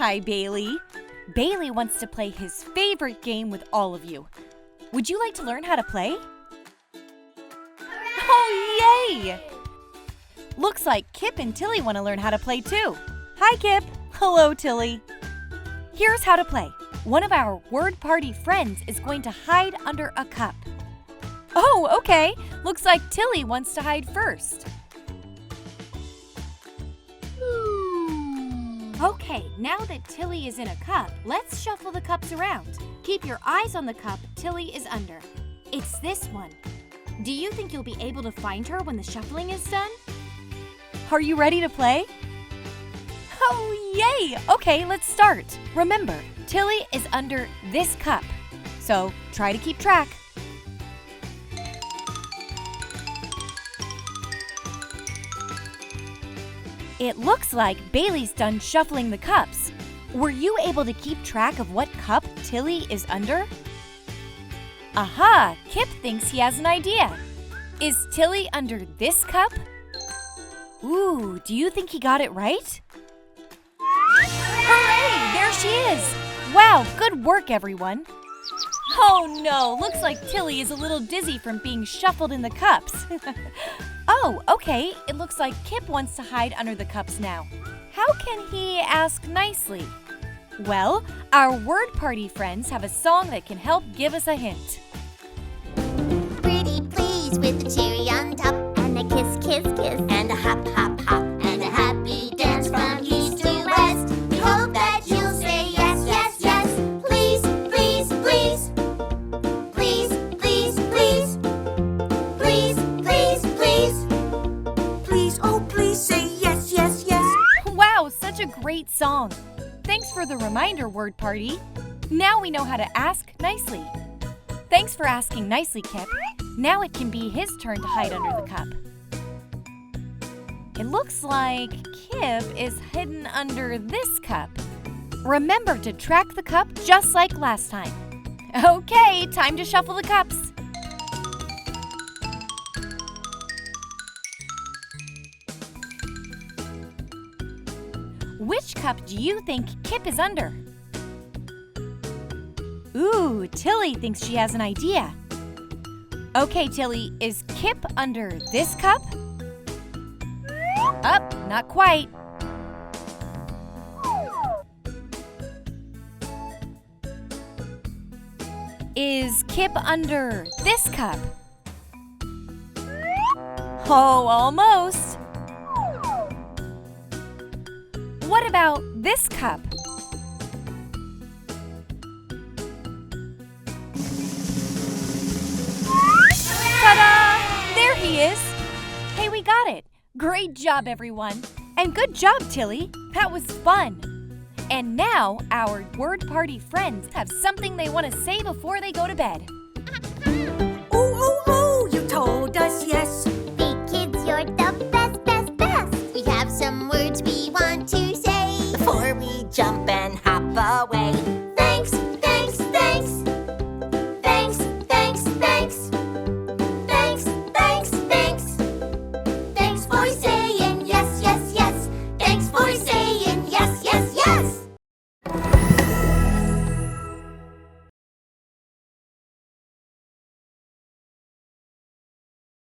Hi, Bailey. Bailey wants to play his favorite game with all of you. Would you like to learn how to play? Oh, yay! Looks like Kip and Tilly want to learn how to play too. Hi, Kip. Hello, Tilly. Here's how to play. One of our word party friends is going to hide under a cup. Oh, okay. Looks like Tilly wants to hide first. Okay, now that Tilly is in a cup, let's shuffle the cups around. Keep your eyes on the cup Tilly is under. It's this one. Do you think you'll be able to find her when the shuffling is done? Are you ready to play? Oh, yay! Okay, let's start. Remember, Tilly is under this cup, so try to keep track. It looks like Bailey's done shuffling the cups. Were you able to keep track of what cup Tilly is under? Aha! Kip thinks he has an idea. Is Tilly under this cup? Ooh, do you think he got it right? Hooray! There she is! Wow, good work, everyone. Oh no, looks like Tilly is a little dizzy from being shuffled in the cups. Oh, okay, it looks like Kip wants to hide under the cups now. How can he ask nicely? Well, our word party friends have a song that can help give us a hint. Pretty please with a cherry on top, and a kiss, kiss, kiss, and a hop, hop, hop, and a happy dance from east to west. We hope that you'll say yes, yes, yes. Please, please, please. Please, please, please. Please, please, please. Please, oh please say yes, yes, yes. Wow, such a great song. Thanks for the reminder, word party. Now we know how to ask nicely. Thanks for asking nicely, Kip. Now it can be his turn to hide under the cup. It looks like Kip is hidden under this cup. Remember to track the cup just like last time. Okay, time to shuffle the cups. Which cup do you think Kip is under? Ooh, Tilly thinks she has an idea. Okay, Tilly, is Kip under this cup? Not quite. Is Kip under this cup? Oh, almost. What about this cup? Ta-da! There he is. Hey, we got it. Great job, everyone. And good job, Tilly. That was fun. And now our word party friends have something they want to say before they go to bed.